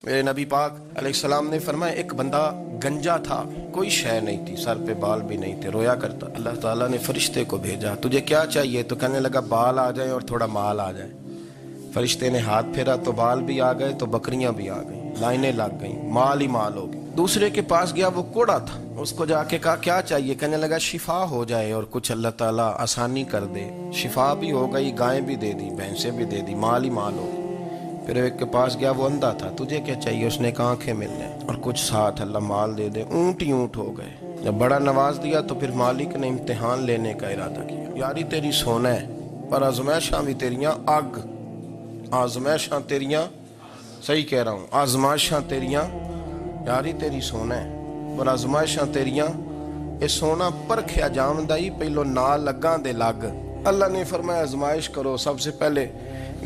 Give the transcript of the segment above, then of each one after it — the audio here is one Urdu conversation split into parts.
میرے نبی پاک علیہ السلام نے فرمایا ایک بندہ گنجا تھا، کوئی شے نہیں تھی، سر پہ بال بھی نہیں تھے، رویا کرتا۔ اللہ تعالیٰ نے فرشتے کو بھیجا، تجھے کیا چاہیے؟ تو کہنے لگا بال آ جائیں اور تھوڑا مال آ جائے۔ فرشتے نے ہاتھ پھیرا تو بال بھی آ گئے تو بکریاں بھی آ گئیں، لائنیں لگ گئیں، مال ہی مال ہو گئی۔ دوسرے کے پاس گیا، وہ کوڑا تھا، اس کو جا کے کہا کیا چاہیے؟ کہنے لگا شفا ہو جائے اور کچھ اللہ تعالیٰ آسانی کر دے۔ شفا بھی ہو گئی، گائیں بھی دے دی، بھینسیں بھی دے دی، مال ہی مال ہو گئی۔ پھر ایک کے پاس گیا، وہ اندھا تھا، تجھے کیا چاہیے؟ اس نے کہا آنکھیں مل جائیں اور کچھ ساتھ اللہ مال دے دے۔ اونٹ ہی اونٹ ہو گئے۔ جب بڑا نواز دیا تو پھر مالک نے امتحان لینے کا ارادہ کیا، یاری تیری سونا ہے پر آزمائشاں بھی تیریاں اگ، آزمائشاں تیریاں، صحیح کہہ رہا ہوں، آزمائشاں تیریاں، یاری تیری سونا ہے پر آزمائشاں تیریاں، اے سونا پرکھیا جامدائی پہلو نال لگاں دے لگ۔ اللہ نے فرمایا آزمائش کرو۔ سب سے پہلے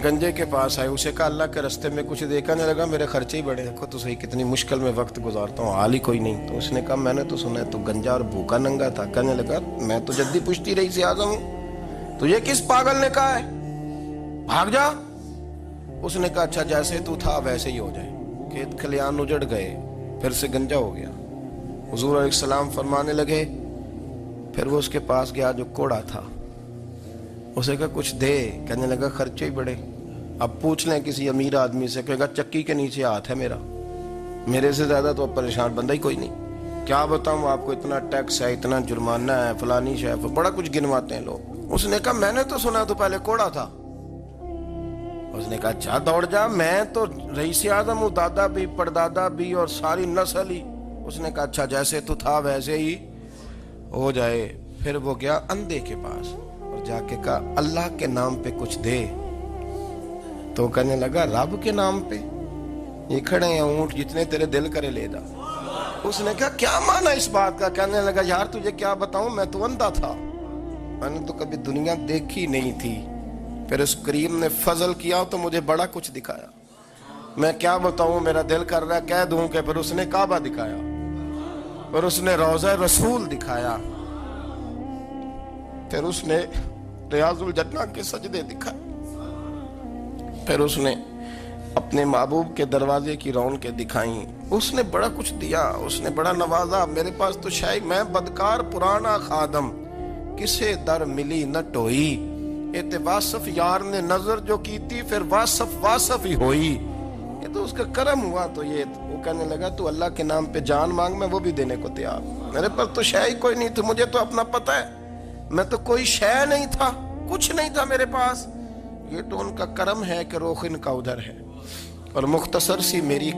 گنجے کے پاس آئے، اسے کہا اللہ کے رستے میں کچھ دیکھا نہیں لگا، میرے خرچے ہی بڑے، دیکھو تو صحیح کتنی مشکل میں وقت گزارتا ہوں، حال ہی کوئی نہیں۔ تو اس نے کہا میں نے تو سنا ہے تو گنجا اور بھوکا ننگا تھا۔ کہنے لگا میں تو جدی پشتی رئیس اعظم ہوں، تجھے کس پاگل نے کہا ہے بھاگ جا؟ اس نے کہا اچھا جیسے تو تھا ویسے ہی ہو جائے۔ کھیت کھلیان اجڑ گئے، پھر سے گنجا ہو گیا۔ حضور علیہ السلام فرمانے لگے، پھر وہ اس کے پاس گیا جو کوڑا تھا، اسے کہا کچھ دے۔ کہنے لگا خرچے ہی بڑے، اب پوچھ لیں کسی امیر آدمی سے، کہے گا چکی کے نیچے ہاتھ ہے میرا، میرے سے زیادہ تو اب پریشان بندہ ہی کوئی نہیں، کیا بتاؤں آپ کو، اتنا ٹیکس ہے، اتنا جرمانہ ہے، فلانی شے، بڑا کچھ گنواتے ہیں لوگ۔ اس نے کہا میں نے تو سنا تو پہلے کوڑا تھا۔ اس نے کہا اچھا دوڑ جا، میں تو رئیس اعظم ہوں، دادا بھی پردادا بھی اور ساری نسل ہی۔ اس نے کہا اچھا جیسے تو تھا ویسے ہی ہو جائے۔ پھر وہ گیا اندھے کے پاس اور جا کے کہا اللہ کے نام پہ کچھ دے۔ تو کہنے لگا رب کے نام پہ؟ یہ کھڑے ہیں اونٹ، جتنے تیرے دل کرے لے جا۔ اس نے کہا کیا معنی اس بات کا؟ کہنے لگا یار تجھے کیا بتاؤں، میں تو اندھا تھا، میں نے تو کبھی دنیا دیکھی نہیں تھی، پھر اس کریم نے فضل کیا تو مجھے بڑا کچھ دکھایا، میں کیا بتاؤں، میرا دل کر رہا ہے کہہ دوں کہ پھر اس نے کعبہ دکھایا، پھر اس نے روضہ رسول دکھایا، پھر اس نے ریاض الجنہ کے سجدے دکھائے، پھر اس نے اپنے محبوب کے دروازے کی رونقیں دکھائیں، اس نے بڑا کچھ دیا، اس نے بڑا نوازا۔ میرے پاس تو شاید میں بدکار پرانا خادم، کسے در ملی نہ ٹوئی، یہ تے واصف یار نے نظر جو کی تھی، پھر واصف ہی ہوئی، یہ تو اس کا کرم ہوا۔ تو یہ وہ کہنے لگا تو اللہ کے نام پہ جان مانگ، میں وہ بھی دینے کو تیار، میرے پاس تو شے ہی کوئی نہیں تھی، مجھے تو اپنا پتہ ہے، میں تو کوئی شے نہیں تھا، کچھ نہیں تھا میرے پاس، یہ تو ان کا کرم ہے کہ روخ ان کا ادھر ہے، اور مختصر سی میری